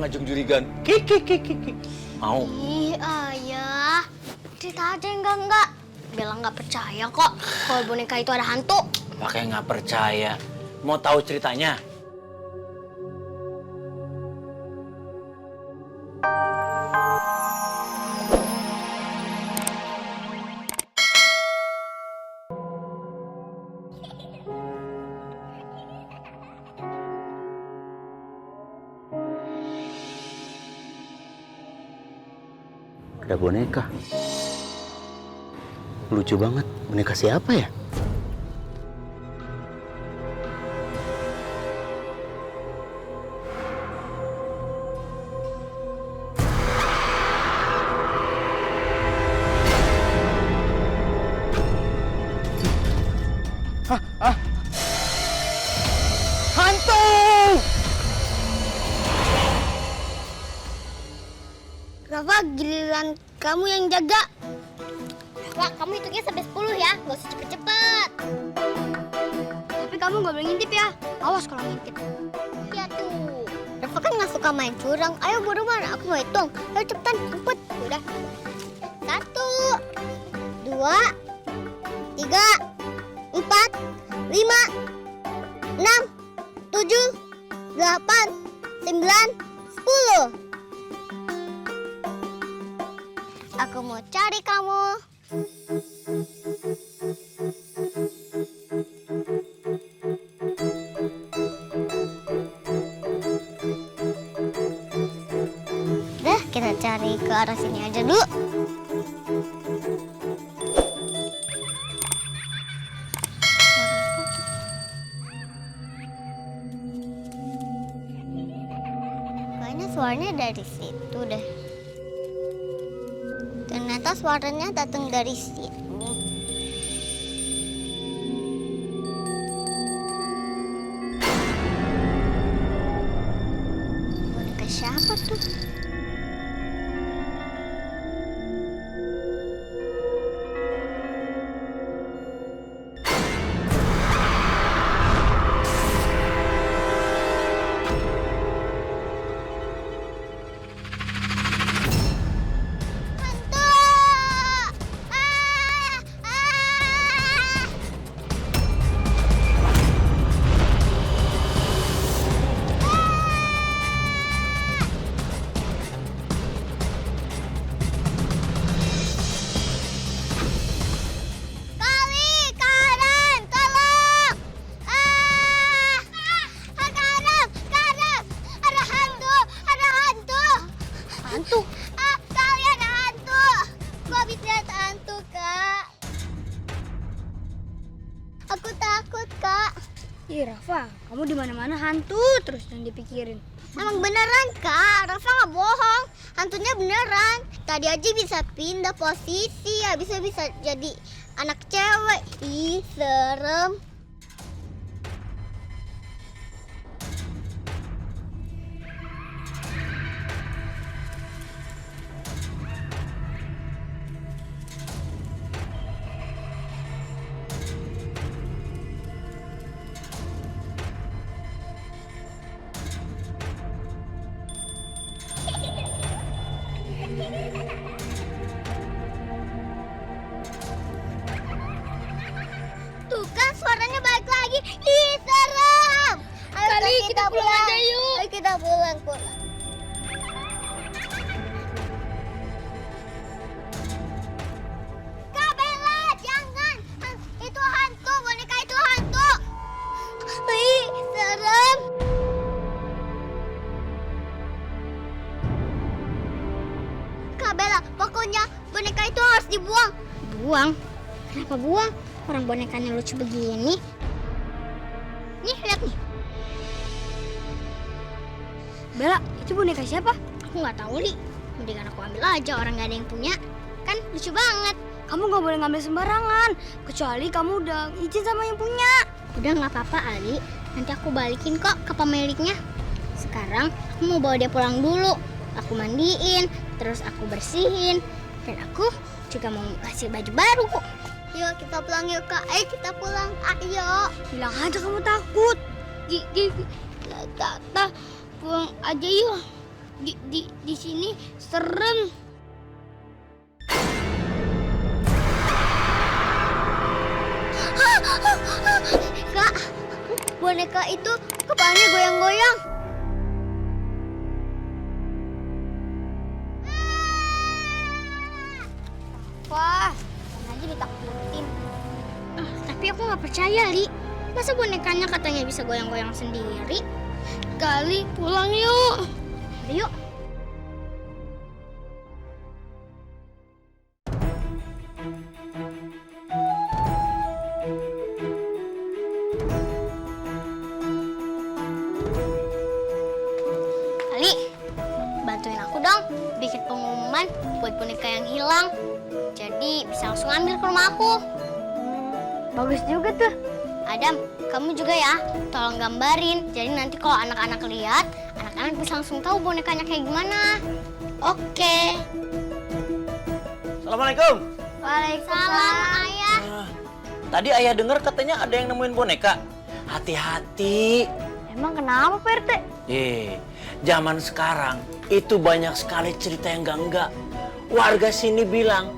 ngajung jurigan. Kiki. Mau? Ih, ayah. Cerita aja enggak. Bella nggak percaya kok kalau boneka itu ada hantu. Pakai nggak percaya. Mau tahu ceritanya? Ada boneka. Lucu banget. Boneka siapa ya? Hantu! Rafa, giliran kamu yang jaga. Rafa, kamu hitungnya sampai 10 ya, nggak usah cepet-cepet. Tapi kamu nggak boleh ngintip ya, awas kalau ngintip. Iya tuh. Rafa kan nggak suka main curang. Ayo buruan, aku mau hitung. Ayo cepetan, cepet. Udah. 1, 2, 3, 4, 5, 6, 7, 8, 9, 10. Aku mau cari kamu. Udah, kita cari ke arah sini aja dulu. Kayaknya suaranya dari situ deh. Ternyata suaranya datang dari situ. Boneka siapa tuh? Hantu. Kalian hantu. Kok habis lihat hantu, Kak? Aku takut, Kak. Ih, Rafa, kamu di mana-mana hantu terus yang dipikirin. Emang beneran, Kak. Rafa nggak bohong. Hantunya beneran. Tadi aja bisa pindah posisi, habisnya bisa jadi anak cewek. Ih, serem. Tuh kan suaranya balik lagi. Ih, serem. Ayo Kali, Kak, kita pulang aja yuk. Ayo kita pulang. Kak Bella, jangan. Itu hantu, boneka itu hantu. Ih, serem. Kak Bella, pokoknya boneka itu harus dibuang. Buang? Kenapa buang? Orang bonekanya lucu begini. Nih, lihat nih. Bella, itu boneka siapa? Aku nggak tahu, Li. Mendingan aku ambil aja, orang nggak ada yang punya. Kan lucu banget. Kamu nggak boleh ngambil sembarangan. Kecuali kamu udah izin sama yang punya. Udah nggak apa-apa, Ali. Nanti aku balikin kok ke pemiliknya. Sekarang aku mau bawa dia pulang dulu. Aku mandiin, terus aku bersihin. Dan aku juga mau kasih baju baru. Yuk kita pulang yuk, Kak. Ayo kita pulang. Ayo. Bilang aja kamu takut. Gigi. Tata. Pulang aja yuk. Di sini serem. Kak, boneka itu kepalanya goyang-goyang. Wah, aja ditakutin. Tapi aku nggak percaya, Li. Masa bonekanya katanya bisa goyang-goyang sendiri? Kali pulang yuk. Yuk. Ali, bantuin aku dong bikin pengumuman buat boneka yang hilang. Jadi bisa langsung ambil ke rumah aku. Bagus juga tuh. Adam, kamu juga ya, tolong gambarin. Jadi nanti kalau anak-anak lihat, anak-anak bisa langsung tahu bonekanya kayak gimana. Oke. Assalamualaikum. Waalaikumsalam, Ayah. Tadi ayah dengar katanya ada yang nemuin boneka. Hati-hati. Emang kenapa Pak RT? Zaman sekarang itu banyak sekali cerita yang enggak. Warga sini bilang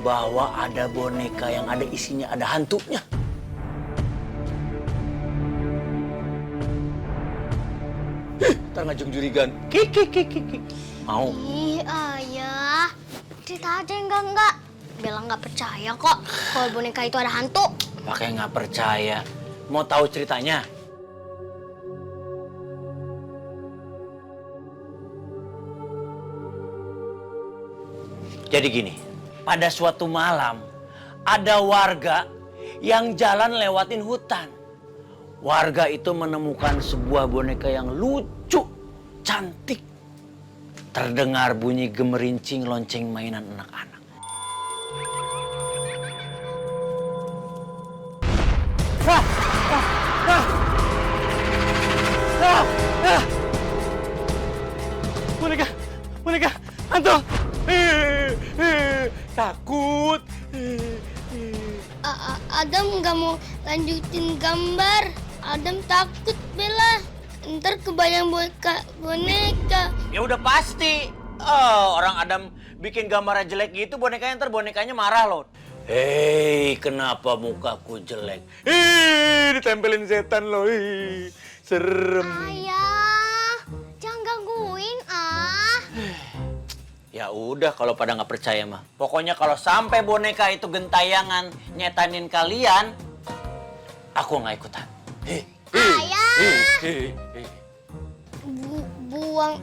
bahwa ada boneka yang ada isinya ada hantunya. Ntar ngajung jurigan. Kiki. Mau? Ih, Ayah. Cerita aja enggak. Bella nggak percaya kok kalau boneka itu ada hantu. Pakai nggak percaya. Mau tahu ceritanya? Jadi gini, pada suatu malam ada warga yang jalan lewatin hutan. Warga itu menemukan sebuah boneka yang lucu, cantik. Terdengar bunyi gemerincing lonceng mainan anak-anak. Boneka, hantu. Takut. Adam nggak mau lanjutin gambar. Adam takut, Bella. Ntar kebayang boneka. Ya udah pasti. Orang Adam bikin gambarnya jelek gitu, bonekanya ntar bonekanya marah loh. Hei, kenapa mukaku jelek? Ditempelin setan loh. Serem. Ayah, jangan gangguin Ya udah kalau pada nggak percaya mah. Pokoknya kalau sampai boneka itu gentayangan nyetanin kalian, aku nggak ikutan. Ayah. Buang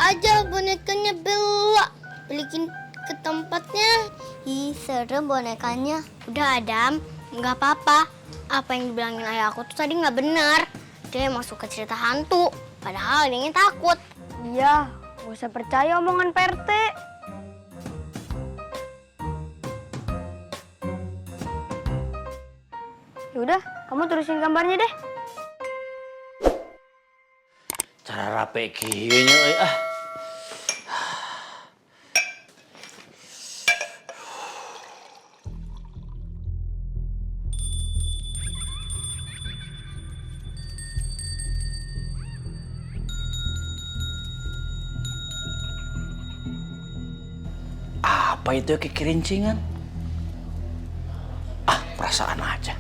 aja bonekanya Bella. Balikin ke tempatnya. Ih, serem bonekanya. Udah Adam, nggak apa-apa. Apa yang dibilangin ayah aku tuh tadi nggak benar. Dia masuk ke cerita hantu. Padahal dia takut. Iya, gak usah percaya omongan Pak RT. Yaudah, kamu terusin gambarnya deh. Cara rapi kayaknya. Apa itu kekirincingan? Perasaan aja.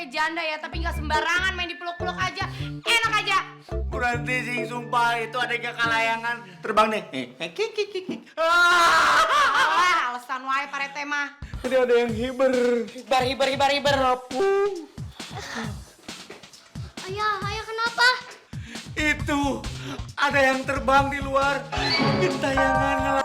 Janda ya, tapi nggak sembarangan main dipeluk-peluk aja. Enak aja. Bu Ranti sing sumpah itu ada kekalayangan terbang nih. Alasan wae Pak Rete mah. Tadi ada yang hiber. Hibar. Ayah kenapa? Itu ada yang terbang di luar. Gentayangan